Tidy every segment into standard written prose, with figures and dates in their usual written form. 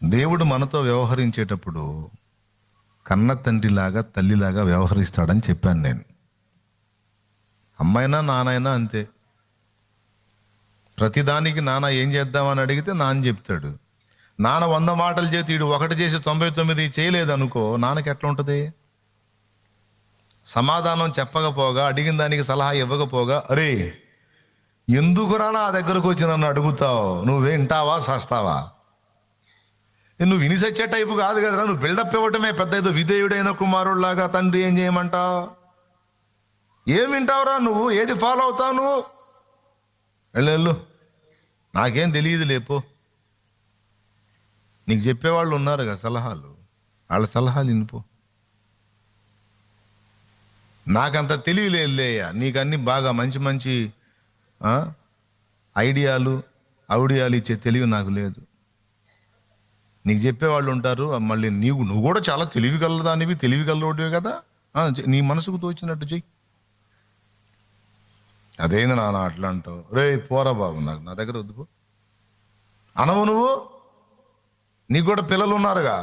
దేవుడు మనతో వ్యవహరించేటప్పుడు కన్న తండ్రిలాగా తల్లిలాగా వ్యవహరిస్తాడని చెప్పాను నేను. అమ్మైనా నానైనా అంతే. ప్రతిదానికి నాన్న ఏం చేద్దామని అడిగితే నాన్న చెప్తాడు. నాన్న 100 మాటలు చేతి వీడు 1 చేసి 99 చేయలేదనుకో, నాన్నకి ఎట్లా ఉంటుంది? సమాధానం చెప్పకపోగా, అడిగిన దానికి సలహా ఇవ్వకపోగా, అరే ఎందుకురా నా దగ్గరకు వచ్చి నన్ను అడుగుతావు, నువ్వు వింటావా సస్తావా? నువ్వు వినిసచ్చే టైపు కాదు కదరా, నువ్వు బిల్డప్ ఇవ్వటమే పెద్ద ఏదో విధేయుడైన కుమారుడిలాగా. తండ్రి ఏం చేయమంటావు? ఏం వింటావురా నువ్వు? ఏది ఫాలో అవుతావు నువ్వు? వెళ్ళు, నాకేం తెలియదు లేపో. నీకు చెప్పేవాళ్ళు ఉన్నారు కదా సలహాలు, వాళ్ళ సలహాలు వినిపో. నాకంత తెలియలేయ్యా, నీకు అన్ని బాగా మంచి మంచి ఐడియాలు ఔడియాలు ఇచ్చే తెలివి నాకు లేదు. నీకు చెప్పేవాళ్ళు ఉంటారు, మళ్ళీ నువ్వు కూడా చాలా తెలివిగలదానివి, తెలివిగలరోడివి కదా, నీ మనసుకు తోచినట్టు చెయ్యి. అదేంది నాన్న అట్లా అంటావు? రే పోరా బాబు, నా దగ్గర వద్దుపో అనవు నువ్వు. నీకు కూడా పిల్లలు ఉన్నారుగా.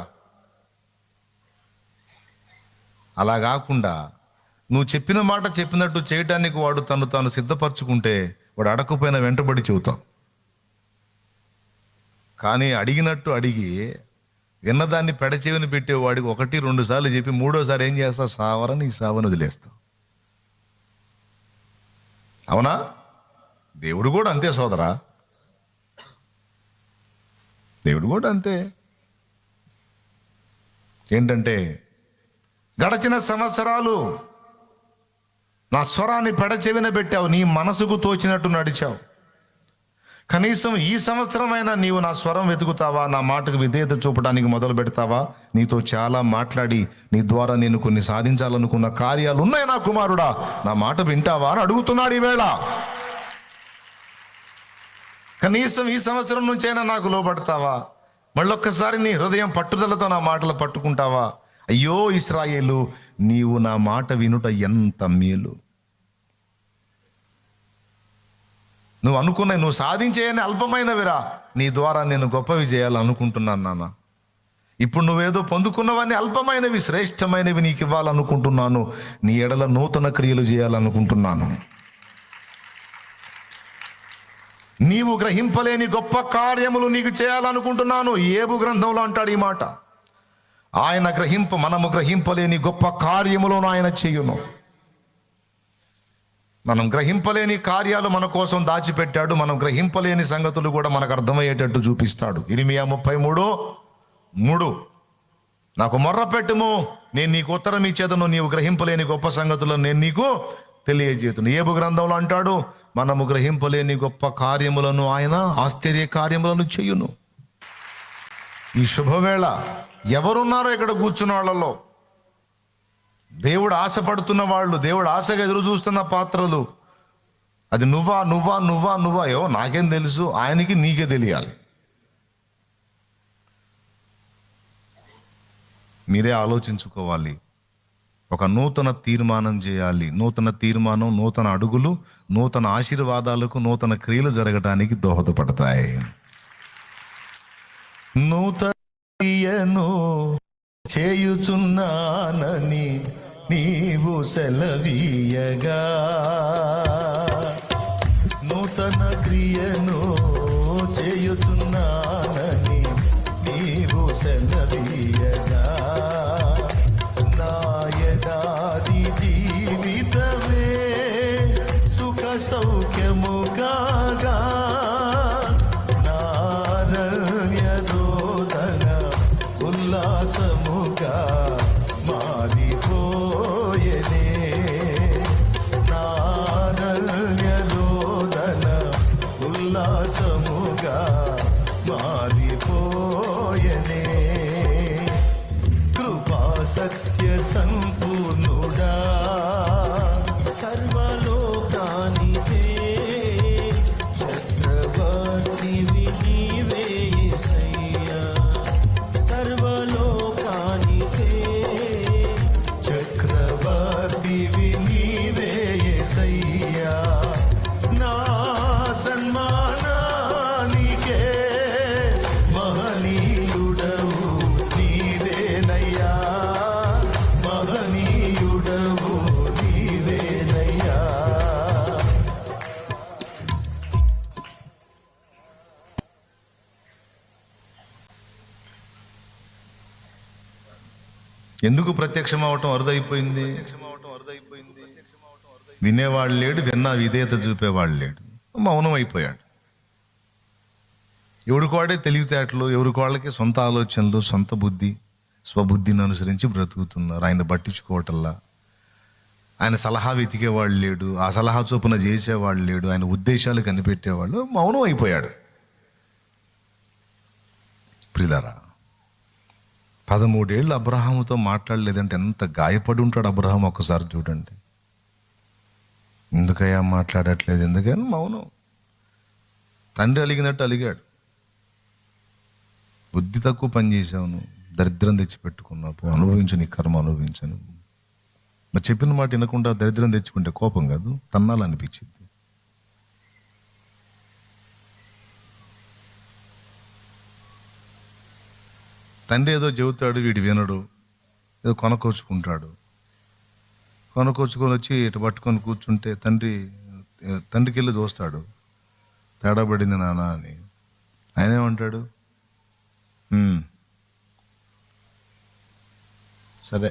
అలా కాకుండా నువ్వు చెప్పిన మాట చెప్పినట్టు చేయటానికి వాడు తాను సిద్ధపరచుకుంటే వాడు అడగకపోయినా వెంటబడి చెబుతావు. కానీ అడిగినట్టు అడిగి విన్నదాన్ని పెడచెవిని పెట్టేవాడికి 1-2 సార్లు చెప్పి 3వ సారి ఏం చేస్తావు? సావరని ఈ సావని వదిలేస్తావు. అవునా? దేవుడు కూడా అంతే సోదరా, దేవుడు కూడా అంతే. ఏంటంటే గడచిన సంవత్సరాలు నా స్వరాన్ని పెడచెవిన పెట్టావు, నీ మనసుకు తోచినట్టు నడిచావు. కనీసం ఈ సంవత్సరమైనా నీవు నా స్వరం వెతుకుతావా? నా మాటకు విధేయత చూపడానికి మొదలు పెడతావా? నీతో చాలా మాట్లాడి నీ ద్వారా నేను కొన్ని సాధించాలనుకున్న కార్యాలు ఉన్నాయి నా కుమారుడా, నా మాట వింటావా అని అడుగుతున్నాడు ఈవేళ. కనీసం ఈ సంవత్సరం నుంచైనా నాకు లోబడతావా? మళ్ళొక్కసారి నీ హృదయం పట్టుదలతో నా మాటలు పట్టుకుంటావా? అయ్యో ఇశ్రాయేలు, నీవు నా మాట వినుట ఎంత మేలు. నువ్వు అనుకున్నాయి, నువ్వు సాధించేయని అల్పమైనవిరా, నీ ద్వారా నేను గొప్పవి చేయాలనుకుంటున్నాను నాన్న. ఇప్పుడు నువ్వేదో పొందుకున్నవన్నీ అల్పమైనవి, శ్రేష్టమైనవి నీకు ఇవ్వాలనుకుంటున్నాను. నీ ఎడల నూతన క్రియలు చేయాలనుకుంటున్నాను. నీవు గ్రహింపలేని గొప్ప కార్యములు నీకు చేయాలనుకుంటున్నాను. ఏబు గ్రంథంలో అంటాడు ఈ మాట. మనము గ్రహింపలేని గొప్ప కార్యములను ఆయన చేయును. మనం గ్రహింపలేని కార్యాలు మన కోసం దాచిపెట్టాడు. మనం గ్రహింపలేని సంగతులు కూడా మనకు అర్థమయ్యేటట్టు చూపిస్తాడు. ఇర్మియా 33:3 నాకు మొర్ర పెట్టుము, నేను నీకు ఉత్తరం ఇచ్చేదను, నీవు గ్రహింపలేని గొప్ప సంగతులను నేను నీకు తెలియజేతును. ఏబు గ్రంథంలో అంటాడు, మనము గ్రహింపలేని గొప్ప కార్యములను ఆయన, ఆశ్చర్య కార్యములను చేయును. ఈ శుభవేళ ఎవరున్నారో ఇక్కడ కూర్చున్న వాళ్ళలో దేవుడు ఆశపడుతున్న వాళ్ళు, దేవుడు ఆశగా ఎదురు చూస్తున్న పాత్రలు, అది నువ్వా నాకేం తెలుసు, ఆయనకి నీకే తెలియాలి. మీరే ఆలోచించుకోవాలి. ఒక నూతన తీర్మానం చేయాలి. నూతన తీర్మానం, నూతన అడుగులు, నూతన ఆశీర్వాదాలకు, నూతన క్రియలు జరగటానికి దోహదపడతాయి. నూతన క్రియను చేయుచున్నానని నీవు సెలవీయగా, నూతన క్రియను చేయుచున్నానని నీవు సెలవీయగా, నా యథాది జీవితమే సుఖ సౌఖ్యము కాగా, ఉల్లాసముగా మారిపోయనే, నారల్యలోదన ఉల్లాసముగా మారిపోయనే. కృపా సత్య సంపూర్ణుడా, సర్వలోకానికే చక్రవర్తివి నీవే యేసయ్యా, సర్వలోకానికే చక్రవర్తివి నీవే యేసయ్యా, నా సన్మానానికే మహనీయుడవే ఎందుకు ప్రత్యక్షం అవటం అరుదైపోయింది? వినేవాళ్ళు లేడు, విన్నా విధేయత చూపేవాళ్ళు లేడు, మౌనం అయిపోయాడు. ఎవరికి వాడే తెలివితేటలు, ఎవరికి వాళ్ళకి సొంత ఆలోచనలు, సొంత బుద్ధి, స్వబుద్ధిని అనుసరించి బ్రతుకుతున్నారు. ఆయన పట్టించుకోవటంలా, ఆయన సలహా వెతికేవాళ్ళు లేడు, ఆ సలహా చొప్పున చేసేవాళ్ళు లేడు, ఆయన ఉద్దేశాలు కనిపెట్టేవాళ్ళు, మౌనం అయిపోయాడు. ప్రియులారా, 13 ఏళ్ళు అబ్రహాముతో మాట్లాడలేదంటే ఎంత గాయపడి ఉంటాడు అబ్రహాం. ఒక్కసారి చూడండి. ఎందుకయ్యా మాట్లాడట్లేదు? ఎందుకని మౌనం. తండ్రి అలిగినట్టు అలిగాడు. బుద్ధి తక్కువ పని చేశాను, దరిద్రం తెచ్చిపెట్టుకున్నావు, అనుభవించు, నీ కర్మ అనుభవించను. మరి చెప్పిన మాట వినకుండా దరిద్రం తెచ్చుకుంటే కోపం కాదు, తన్నాలనిపించింది. తండ్రి ఏదో చెబుతాడు, వీడు వినడు, ఏదో కొనకొచ్చుకుంటాడు. కొనకొచ్చుకొని వచ్చి ఇటు పట్టుకొని కూర్చుంటే తండ్రికి వెళ్ళి చూస్తాడు, తేడా పడింది నాన్న అని. ఆయన ఏమంటాడు? సరే,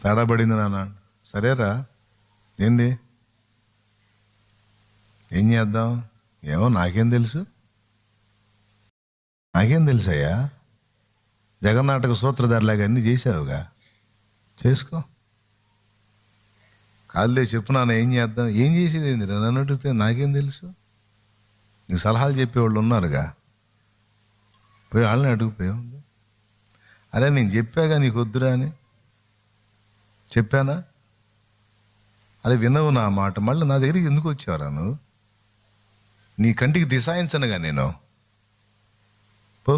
తేడా పడింది నాన్న, సరేరా, ఏంది, ఏం చేద్దాం? ఏమో నాకేం తెలుసు, నాకేం తెలుసయ్యా, జగన్నాటక సూత్రధారిలాగా అన్నీ చేసావుగా, చేసుకో. కాదులే చెప్పు నాన్న, ఏం చేద్దాం? ఏం చేసేది ఏంది? నన్ను అడిగితే నాకేం తెలుసు? నీకు సలహాలు చెప్పేవాళ్ళు ఉన్నారుగా, పోయి వాళ్ళని అడిగిపోయావు. అరే నేను చెప్పాగా నీకు వద్దురా అని, చెప్పానా? అరే వినవు నా మాట, మళ్ళీ నా దగ్గరికి ఎందుకు వచ్చావరా నువ్వు? నీ కంటికి దిశాయించనుగా నేను, పో.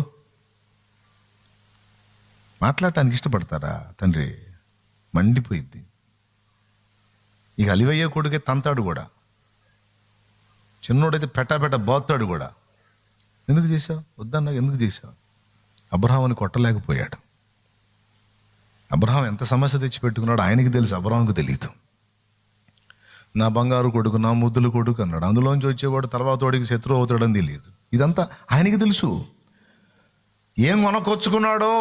మాట్లాడటానికి ఇష్టపడతారా? తండ్రి మండిపోయిద్ది. ఇక అలివయ్యే కొడుకే తంతాడు కూడా, చిన్నోడైతే పెట్ట బాతాడు కూడా. ఎందుకు చేశావు? వద్దన్నా, ఎందుకు చేశావు? అబ్రహాముని కొట్టలేకపోయాడు. అబ్రహాం ఎంత సమస్య తెచ్చి పెట్టుకున్నాడు ఆయనకి తెలుసు, అబ్రహాంకు తెలియదు. నా బంగారు కొడుకు, నా ముద్దుల కొడుకు అన్నాడు. అందులోంచి వచ్చేవాడు తర్వాత వాడికి శత్రువు అవుతాడని తెలియదు. ఇదంతా ఆయనకి తెలుసు. ఏం కొనకొచ్చుకున్నాడో,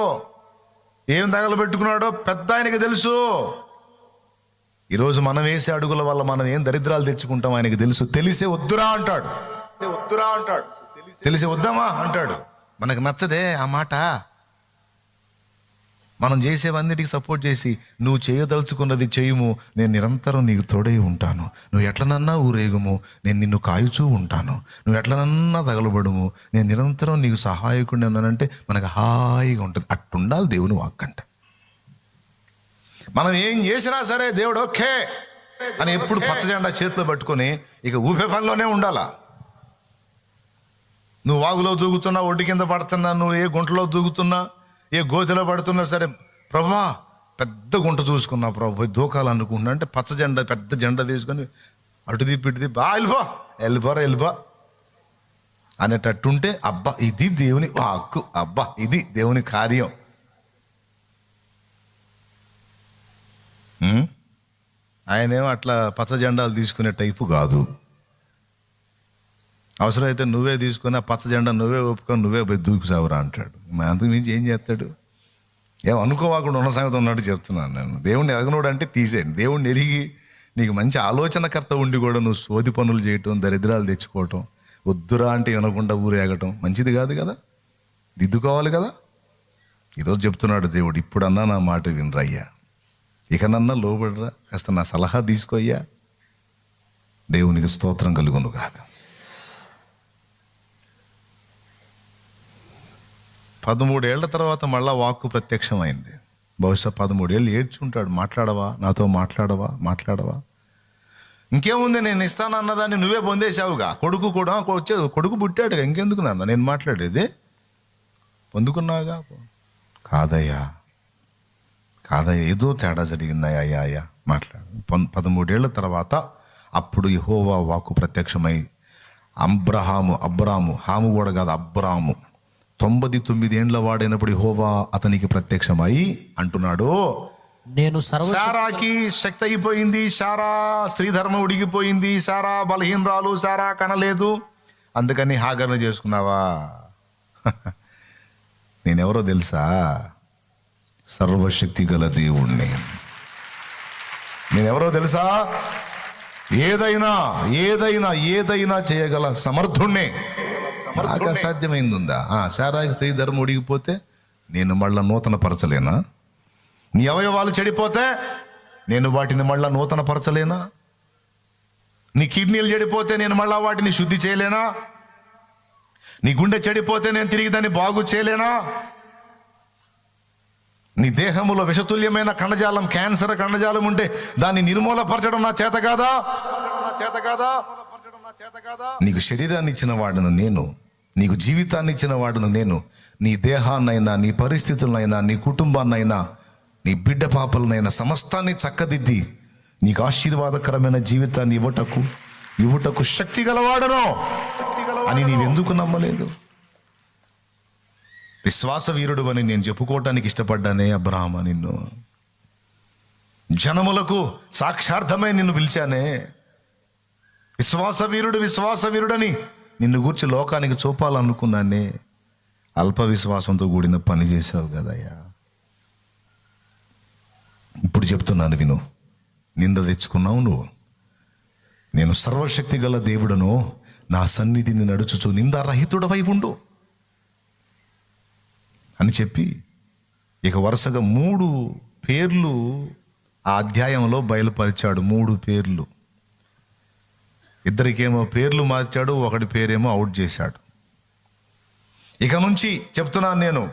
ఏం తగలబెట్టుకున్నాడో పెద్ద ఆయనకి తెలుసు. ఈరోజు మనం వేసే అడుగుల వల్ల మనం ఏం దరిద్రాలు తెచ్చుకుంటాం ఆయనకి తెలుసు. తెలిసే వద్దురా అంటాడు, తెలిసే వద్దామా అంటాడు. మనకు నచ్చదే ఆ మాట. మనం చేసేవన్నిటికి సపోర్ట్ చేసి, నువ్వు చేయదలుచుకున్నది చేయుము, నేను నిరంతరం నీకు తోడై ఉంటాను, నువ్వు ఎట్లనన్నా ఊరేగుము, నేను నిన్ను కాయుచూ ఉంటాను, నువ్వు ఎట్లనన్నా తగలబడుము, నేను నిరంతరం నీకు సహాయకుడిని ఉన్నానంటే మనకు హాయిగా ఉంటుంది. అట్టుండాలి దేవుని వాక్కంట. మనం ఏం చేసినా సరే దేవుడు ఓకే అని ఎప్పుడు పచ్చజెండా చేతిలో పట్టుకొని ఇక ఊపే పనిలోనే ఉండాలా. నువ్వు వాగులో దూకుతున్నా, ఒడ్డు కింద పడుతున్నా, నువ్వు ఏ గుంటలో దూకుతున్నా, ఏ గోతిలో పడుతున్నా సరే, ప్రభా పెద్ద గుంట చూసుకున్నా ప్రభు దూకాలనుకుంటున్నా అంటే పచ్చజెండా, పెద్ద జెండా తీసుకొని అటు తిప్పి ఇటు తిప్పి వెళ్ళిపో అనేటట్టుంటే, అబ్బా ఇది దేవుని హక్కు, అబ్బా ఇది దేవుని కార్యం. ఆయనేమో అట్లా పచ్చ జెండాలు తీసుకునే టైపు కాదు. అవసరమైతే నువ్వే తీసుకొని ఆ పచ్చ జెండా నువ్వే ఒప్పుకొని నువ్వే పోయి దూకుసావురా అంటాడు. అంతకు మించి ఏం చేస్తాడు? ఏం అనుకోవాకుండా ఉన్న సంగతి ఉన్నట్టు చెప్తున్నాను నేను. దేవుణ్ణి ఎరగనోడు అంటే తీసేయండి. దేవుణ్ణి ఎరిగి నీకు మంచి ఆలోచనకర్త ఉండి కూడా నువ్వు సోది పనులు చేయటం, దరిద్రాలు తెచ్చుకోవటం, వద్దురా అంటే వినకుండా ఊరేగటం మంచిది కాదు కదా, దిద్దుకోవాలి కదా. ఈరోజు చెప్తున్నాడు దేవుడు, ఇప్పుడన్నా నా మాట వినరయ్యా, ఇకనన్నా లోబడరా, కాస్త నా సలహా తీసుకోయ్యా. దేవునికి స్తోత్రం కలుగును గాక. 13 ఏళ్ల తర్వాత మళ్ళా వాక్కు ప్రత్యక్షమైంది. బహుశా 13 ఏళ్ళు ఏడ్చుంటాడు. మాట్లాడవా, నాతో మాట్లాడవా. ఇంకేముంది, నేను ఇస్తాను అన్నదాన్ని నువ్వే పొందేశావుగా. కొడుకు కూడా కొడుకు పుట్టాడుగా, ఇంకెందుకు నాన్న నేను మాట్లాడేది, పొందుకున్నావుగా. కాదయ్యా ఏదో తేడా జరిగిందయ్యా మాట్లాడు. 13 ఏళ్ల తర్వాత అప్పుడు యెహోవా వాక్కు ప్రత్యక్షమై అబ్రాము హాము కూడా కాదు, అబ్రాము 99 ఏండ్ల వాడైనప్పుడు యెహోవా అతనికి ప్రత్యక్షమై అంటున్నాడు, నేను శారాకి శక్తి అయిపోయింది, శారా స్త్రీ ధర్మం ఉడిగిపోయింది, శారా బలహీనరాలు, శారా కనలేదు, అందుకని హాగర్ను చేసుకున్నావా? నేనెవరో తెలుసా? సర్వశక్తి గల దేవుణ్ణి. నేనెవరో తెలుసా? ఏదైనా ఏదైనా ఏదైనా చేయగల సమర్థుణ్ణే. నాకు అసాధ్యమైంది శారాయి స్త్రీ ధర్మం ఉడిగిపోతే నేను మళ్ళా నూతన పరచలేనా? నీ అవయవాలు చెడిపోతే నేను వాటిని మళ్ళా నూతన పరచలేనా? నీ కిడ్నీలు చెడిపోతే నేను మళ్ళా వాటిని శుద్ధి చేయలేనా? నీ గుండె చెడిపోతే నేను తిరిగి దాన్ని బాగు చేయలేనా? నీ దేహములో విషతుల్యమైన కణజాలం, క్యాన్సర్ కణజాలం ఉంటే దాన్ని నిర్మూలపరచడం నా చేత కాదా? నీకు శరీరాన్ని ఇచ్చిన వాడును నేను, నీకు జీవితాన్ని ఇచ్చిన వాడును నేను. నీ దేహాన్నైనా, నీ పరిస్థితులనైనా, నీ కుటుంబాన్నైనా, నీ బిడ్డ పాపలనైనా సమస్తాన్ని చక్కదిద్ది నీకు ఆశీర్వాదకరమైన జీవితాన్ని ఇవ్వటకు శక్తి గలవాడను అని నీవెందుకు నమ్మలేదు? విశ్వాస వీరుడు అని నేను చెప్పుకోవటానికి ఇష్టపడ్డానే అబ్రహామా. నిన్ను జనములకు సాక్షార్థమై నిన్ను పిలిచానే. విశ్వాస వీరుడని నిన్ను గూర్చి లోకానికి చూపాలనుకున్నానే. అల్ప విశ్వాసంతో కూడిన పని చేశావు కదయ్యా. ఇప్పుడు చెప్తున్నాను విను. నింద తెచ్చుకున్నావు నువ్వు. నేను సర్వశక్తి గల దేవుడను, నా సన్నిధిని నడుచుచు నిందారహితుడవై ఉండు అని చెప్పి ఇక వరుసగా 3 పేర్లు ఆ అధ్యాయంలో బయలుపరిచాడు. 3 పేర్లు. ఇద్దరికేమో పేర్లు మార్చాడు, ఒకటి పేరేమో అవుట్ చేశాడు. ఇక నుంచి చెప్తున్నాను నేను,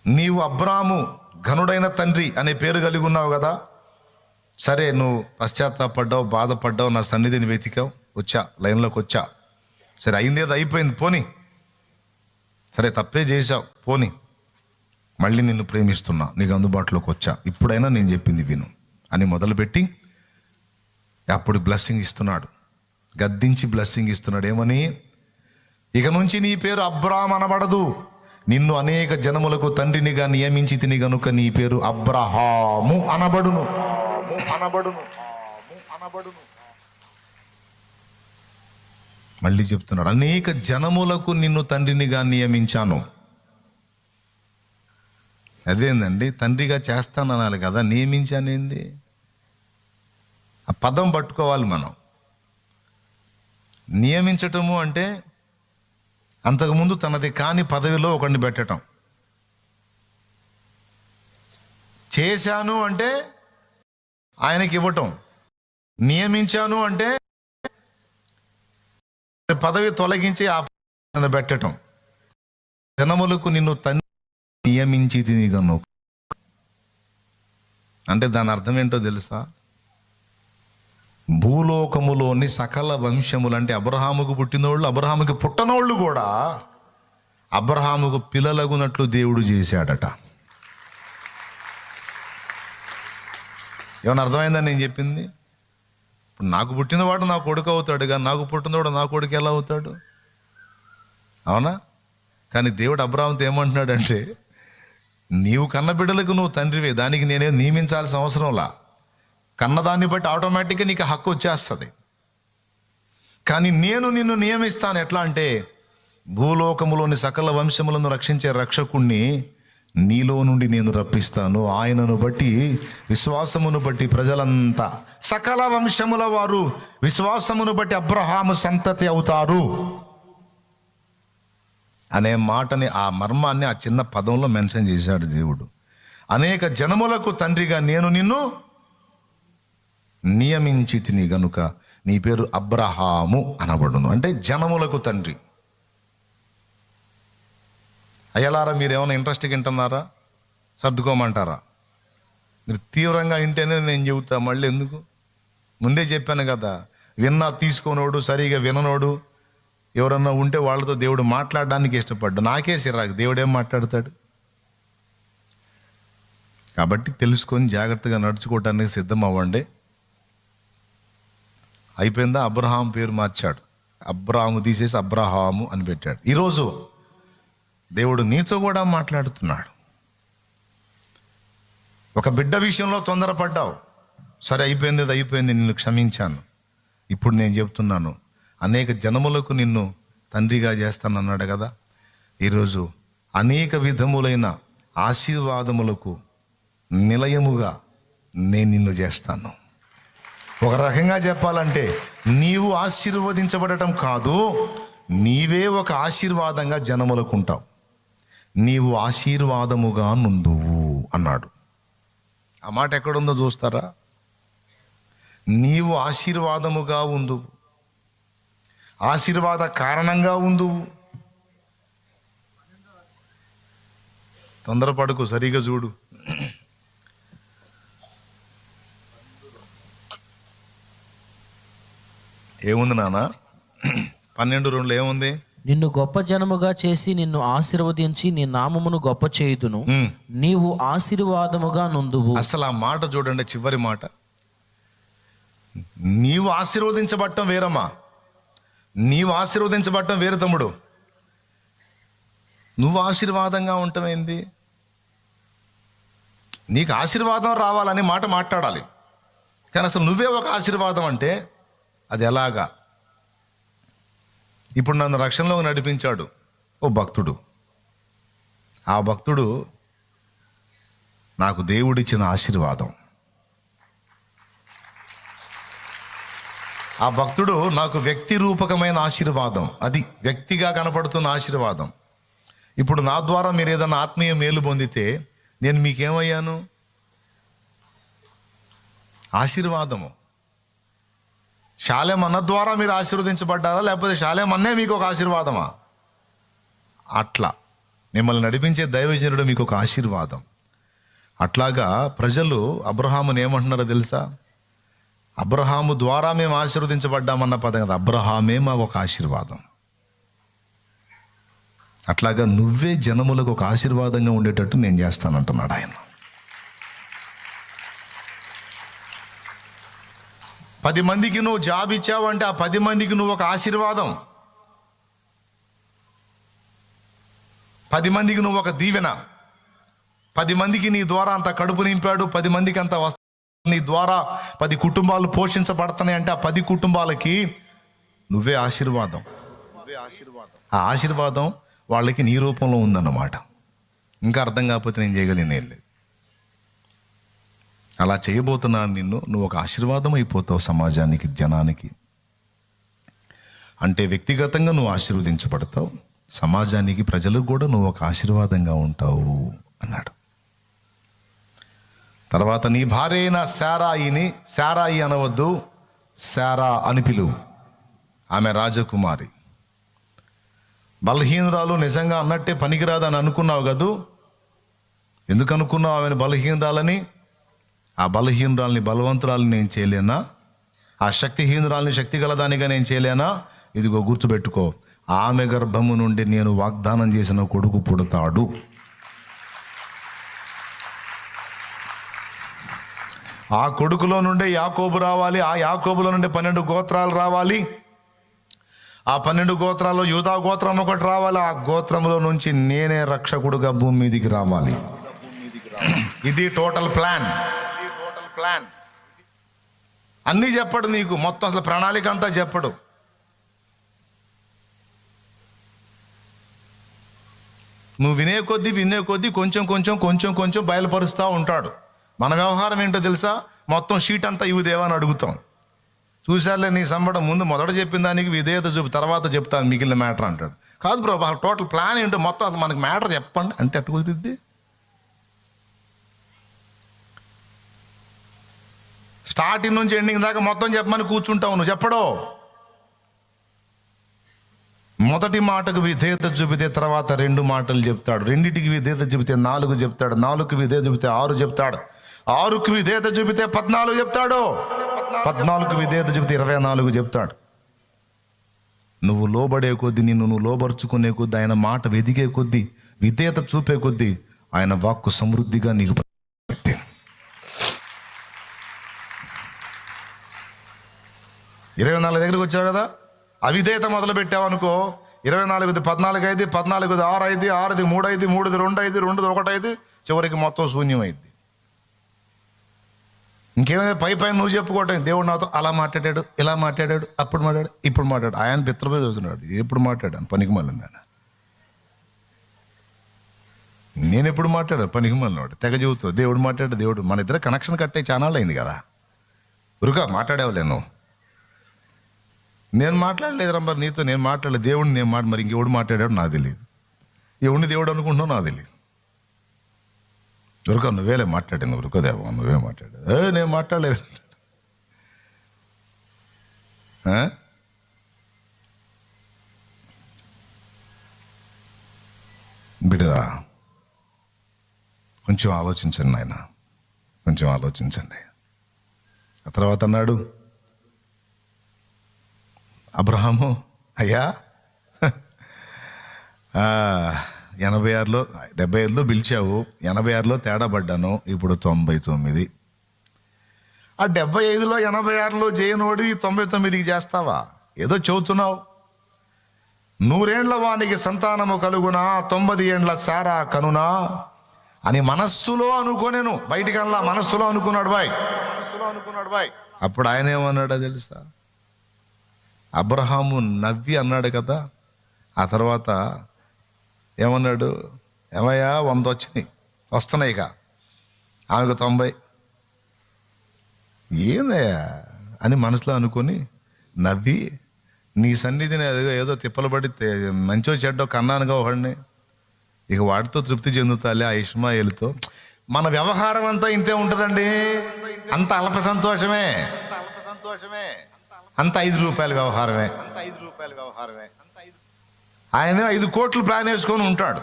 నీవు అబ్రాము ఘనుడైన తండ్రి అనే పేరు కలిగి ఉన్నావు కదా. సరే, నువ్వు పశ్చాత్తాపడ్డావు, బాధపడ్డావు, నా సన్నిధిని వెతికావు, వచ్చా, లైన్లోకి వచ్చా. సరే, అయిందేదో అయిపోయింది, పోని. సరే, తప్పే చేశావు, పోని. మళ్ళీ నిన్ను ప్రేమిస్తున్నా, నీకు అందుబాటులోకి వచ్చా, ఇప్పుడైనా నేను చెప్పింది విను అని మొదలుపెట్టి అప్పుడు బ్లెస్సింగ్ ఇస్తున్నాడు. గద్దించి బ్లెస్సింగ్ ఇస్తున్నాడు. ఏమని? ఇక నుంచి నీ పేరు అబ్రామ్ అనబడదు, నిన్ను అనేక జనములకు తండ్రినిగా నియమించి తిని గనుక నీ పేరు అబ్రహాము అనబడును. మళ్ళీ చెప్తున్నాడు, అనేక జనములకు నిన్ను తండ్రినిగా నియమించాను. అదేందండి, తండ్రిగా చేస్తాననాలి కదా, నియమించానేంది? ఆ పదం పట్టుకోవాలి మనం. నియమించటము అంటే అంతకుముందు తనది కాని పదవిలో ఒకడిని పెట్టడం. చేశాను అంటే ఆయనకి ఇవ్వటం. నియమించాను అంటే పదవి తొలగించి ఆ పెట్టడం. జనములకు నిన్ను తండ్రి నియమించి తినిగను అంటే దాని అర్థం ఏంటో తెలుసా? భూలోకములోని సకల వంశములు అంటే అబ్రహాముకు పుట్టినోళ్ళు, అబ్రహాముకి పుట్టనోళ్ళు కూడా అబ్రహాముకు పిల్లలగునట్లు దేవుడు చేశాడట. ఏమన్నా అర్థమైందని నేను చెప్పింది? ఇప్పుడు నాకు పుట్టినవాడు నా కొడుకు అవుతాడు, కానీ నాకు పుట్టినవాడు నా కొడుకు ఎలా అవుతాడు? అవునా? కానీ దేవుడు అబ్రహాముతో ఏమంటున్నాడంటే, నీవు కన్న బిడ్డలకు నువ్వు తండ్రివే, దానికి నేనే నియమించాల్సిన అవసరంలా. కన్నదాన్ని బట్టి ఆటోమేటిక్గా నీకు హక్కు వచ్చేస్తుంది. కానీ నేను నిన్ను నియమిస్తాను. ఎట్లా అంటే, భూలోకములోని సకల వంశములను రక్షించే రక్షకుణ్ణి నీలో నుండి నేను రప్పిస్తాను. ఆయనను బట్టి, విశ్వాసమును బట్టి ప్రజలంతా, సకల వంశముల వారు విశ్వాసమును బట్టి అబ్రహాము సంతతి అవుతారు అనే మాటని, ఆ మర్మాన్ని ఆ చిన్న పదంలో మెన్షన్ చేశాడు దేవుడు. అనేక జనములకు తండ్రిగా నేను నిన్ను నియమించి తిని గనుక నీ పేరు అబ్రహాము అనబడును. అంటే జనములకు తండ్రి. అయ్యలారా, మీరు ఏమైనా ఇంట్రెస్ట్గా వింటున్నారా? సర్దుకోమంటారా? మీరు తీవ్రంగా వింటేనే నేను చెబుతా. మళ్ళీ ఎందుకు? ముందే చెప్పాను కదా, విన్నా తీసుకోనోడు, సరిగా విననోడు ఎవరన్నా ఉంటే వాళ్ళతో దేవుడు మాట్లాడడానికి ఇష్టపడ్డా. నాకే సిరాకు, దేవుడేం మాట్లాడతాడు? కాబట్టి తెలుసుకొని జాగ్రత్తగా నడుచుకోవటానికి సిద్ధం అవ్వండి. అయిపోయిందా? అబ్రహాం పేరు మార్చాడు, అబ్రాము తీసేసి అబ్రహాము అని పెట్టాడు. ఈరోజు దేవుడు నీతో కూడా మాట్లాడుతున్నాడు. ఒక బిడ్డ విషయంలో తొందరపడ్డావు, సరే అయిపోయింది, అది అయిపోయింది, నిన్ను క్షమించాను. ఇప్పుడు నేను చెప్తున్నాను, అనేక జనములకు నిన్ను తండ్రిగా చేస్తానన్నాడు కదా. ఈరోజు అనేక విధములైన ఆశీర్వాదములకు నిలయముగా నేను నిన్ను చేస్తాను. ఒక రకంగా చెప్పాలంటే నీవు ఆశీర్వదించబడటం కాదు, నీవే ఒక ఆశీర్వాదంగా జనములకు ఉంటావు. నీవు ఆశీర్వాదముగా నుందువు అన్నాడు. ఆ మాట ఎక్కడుందో చూస్తారా? నీవు ఆశీర్వాదముగా ఉందువు, ఆశీర్వాద కారణంగా ఉందువు. తొందరపడకు, సరిగా చూడు. ఏముంది నాన్న? 12:2 ఏముంది? నిన్ను గొప్ప జనముగా చేసి నిన్ను ఆశీర్వదించి నీ నామమును గొప్ప చేయుదును, నీవు ఆశీర్వాదముగా నుందువు. అసలు ఆ మాట చూడండి, చివరి మాట. నీవు ఆశీర్వదించబడటం వేరమ్మా, నీవు ఆశీర్వదించబడటం వేరు తమ్ముడు. నువ్వు ఆశీర్వాదంగా ఉండటమేంది? నీకు ఆశీర్వాదం రావాలని మాట మాట్లాడాలి, కానీ అసలు నువ్వే ఒక ఆశీర్వాదం అంటే అది ఎలాగా? ఇప్పుడు నన్ను రక్షణలో నడిపించాడు ఓ భక్తుడు. ఆ భక్తుడు నాకు దేవుడిచ్చిన ఆశీర్వాదం. ఆ భక్తుడు నాకు వ్యక్తి రూపకమైన ఆశీర్వాదం, అది వ్యక్తిగా కనపడుతున్న ఆశీర్వాదం. ఇప్పుడు నా ద్వారా మీరు ఏదైనా ఆత్మీయ మేలు పొందితే నేను మీకేమయ్యాను? ఆశీర్వాదము. శాలేం అన్న ద్వారా మీరు ఆశీర్వదించబడ్డారా, లేకపోతే శాలేం అన్నే మీకు ఒక ఆశీర్వాదమా? అట్లా మిమ్మల్ని నడిపించే దైవజనుడు మీకు ఒక ఆశీర్వాదం. అట్లాగా ప్రజలు అబ్రహాముని ఏమంటున్నారో తెలుసా? అబ్రహాము ద్వారా మేము ఆశీర్వదించబడ్డామన్న పదం కదా, అబ్రహామే మాకు ఒక ఆశీర్వాదం. అట్లాగా నువ్వే జనములకు ఒక ఆశీర్వాదంగా ఉండేటట్టు నేను చేస్తానంటున్నాడు ఆయన. 10 మందికి నువ్వు జాబ్ ఇచ్చావు అంటే ఆ 10 మందికి నువ్వు ఒక ఆశీర్వాదం. 10 మందికి నువ్వు ఒక దీవెన. 10 మందికి నీ ద్వారా అంత కడుపు నింపాడు, 10 మందికి అంత నీ ద్వారా 10 కుటుంబాలు పోషించబడుతున్నాయి అంటే ఆ 10 కుటుంబాలకి నువ్వే ఆశీర్వాదం. ఆ ఆశీర్వాదం వాళ్ళకి నీ రూపంలో ఉందన్నమాట. ఇంకా అర్థం కాకపోతే నేను చేయగలిగింది ఏం లేదు. అలా చేయబోతున్నాను నిన్ను. నువ్వు ఒక ఆశీర్వాదం అయిపోతావు సమాజానికి, జనానికి. అంటే వ్యక్తిగతంగా నువ్వు ఆశీర్వదించబడతావు, సమాజానికి, ప్రజలకు కూడా నువ్వు ఒక ఆశీర్వాదంగా ఉంటావు అన్నాడు. తర్వాత నీ భార్య అయిన శారాయిని, శారాయి అనవద్దు, శారా అని పిలువు. ఆమె రాజకుమారి. బలహీనురాలు, నిజంగా అన్నట్టే పనికిరాదని అనుకున్నావు కదూ. ఎందుకు అనుకున్నావు ఆమెను బలహీనురాలని? ఆ బలహీనురాల్ని బలవంతురాలని నేను చేయలేనా? ఆ శక్తిహీనురాల్ని శక్తి గలదానిగా నేను చేయలేనా? ఇదిగో గుర్తుపెట్టుకో, ఆమె గర్భము నుండి నేను వాగ్దానం చేసిన కొడుకు పుడతాడు. ఆ కొడుకులో నుండే యాకోబు రావాలి, ఆ యాకోబులో నుండి 12 గోత్రాలు రావాలి, ఆ 12 గోత్రాల్లో యూదా గోత్రం ఒకటి రావాలి. ఆ గోత్రంలో నుంచి నేనే రక్షకుడుగా భూమి మీదికి రావాలి. ఇది టోటల్ ప్లాన్. అన్నీ చెప్పడు నీకు, మొత్తం అసలు ప్రణాళిక అంతా చెప్పడు. నువ్వు వినే కొద్దీ కొంచెం బయలుపరుస్తూ ఉంటాడు. మన వ్యవహారం ఏంటో తెలుసా? మొత్తం షీట్ అంతా ఇవి దేవా అని అడుగుతాం. చూశారులే నీ సంబడం, ముందు మొదట చెప్పిన దానికి విధేయత చూపి తర్వాత చెప్తాను మిగిలిన మ్యాటర్ అంటాడు. కాదు బ్రో, టోటల్ ప్లాన్ ఏంటో మొత్తం అసలు మనకి మ్యాటర్ చెప్పండి అంటే అటు కుదిరిద్ది. స్టార్టింగ్ నుంచి ఎండింగ్ దాకా మొత్తం చెప్పమని కూర్చుంటావు, నువ్వు చెప్పడో. మొదటి మాటకు విధేయత చూపితే తర్వాత 2 మాటలు చెప్తాడు, 2టికి విధేయత చూపితే 4 చెప్తాడు, 4కి విధేయత చూపితే 6 చెప్తాడు, 6కి విధేయత చూపితే 14 చెప్తాడు, 14కి విధేయత చూపితే 24 చెప్తాడు. నువ్వు లోబడే కొద్దీ, నువ్వు లోబరుచుకునే కొద్దీ, ఆయన మాట వెదిగే కొద్దీ, విధేయత చూపే కొద్దీ ఆయన వాక్కు సమృద్ధిగా నీకు 24 దగ్గరికి వచ్చావు కదా, అవిధేయత మొదలు పెట్టావనుకో, 24 14 అయింది, 14 6 అయింది, 6 3 అయింది, 3 2 అయింది, 2 1 అయింది, చివరికి మొత్తం శూన్యం అయింది. ఇంకేమైనా పై నువ్వు చెప్పుకోవటం, దేవుడు నాతో అలా మాట్లాడాడు, ఇలా మాట్లాడాడు, అప్పుడు మాట్లాడు, ఇప్పుడు మాట్లాడు. ఆయన పిత్రపోయి చూస్తున్నాడు, ఎప్పుడు మాట్లాడాను పనికి మళ్ళీ. నేను ఎప్పుడు మాట్లాడా పనికి మనోడు తెగ చెబుతావు దేవుడు మాట్లాడు దేవుడు మన ఇద్దరు కనెక్షన్ కట్టే ఛానల్ అయింది కదా ఉరుగా మాట్లాడేవలేను నేను మాట్లాడలేదు రంబర్ నీతో నేను మాట్లాడలేదు దేవుడిని నేను మరి ఇంకెవడు మాట్లాడాడు నాకు తెలియదు ఎవడిని దేవుడు అనుకుంటున్నావు నాకు తెలియదు ఉరుక నువ్వేలే మాట్లాడింది ఉరుకోదేవా నువ్వే మాట్లాడావు నేను మాట్లాడలేదు బిడ్డదా కొంచెం ఆలోచించండి నాయన కొంచెం ఆలోచించండి ఆ తర్వాత అన్నాడు అబ్రహాము అయ్యా 86లో 75లో పిలిచావు 86లో తేడా పడ్డాను ఇప్పుడు 99 ఆ 75లో 86లో చేయనోడి 99కి చేస్తావా ఏదో చెబుతున్నావు 100 ఏండ్ల వానికి సంతానము కలుగునా 90 ఏండ్ల సారా కనునా అని మనస్సులో అనుకోనేను బయటికల్లా మనస్సులో అనుకున్నాడు బాయ్ అప్పుడు ఆయన ఏమన్నాడో తెలుసా అబ్రహాము నవ్వి అన్నాడు కదా ఆ తర్వాత ఏమన్నాడు ఏమయ్యా 100 వస్తున్నాయి ఇక ఆమెకు 90 ఏందయ్యా అని మనసులో అనుకొని నవ్వి నీ సన్నిధిని ఏదో తిప్పలు పడి మంచో చెడ్డో కన్నానుగా ఒకడిని ఇక వాటితో తృప్తి చెందుతాలే ఆ ఇష్మాయేలుతో మన వ్యవహారం అంతా ఇంతే ఉంటుందండి అంత అల్ప సంతోషమే అంత 5 రూపాయల వ్యవహారమే ఆయన 5 కోట్లు ప్లాన్ వేసుకొని ఉంటాడు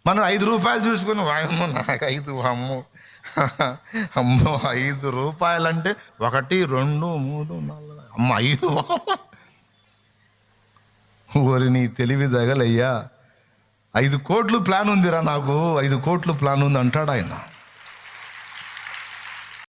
మనం 5 రూపాయలు చూసుకొని వాయమ్మో నాకు 5 అమ్మో 5 రూపాయలంటే 1 2 3 4 అమ్మ 5 ఓరి నీ తెలివి తగలయ్యా 5 కోట్లు ప్లాన్ ఉందిరా నాకు 5 కోట్లు ప్లాన్ ఉంది అంటాడు ఆయన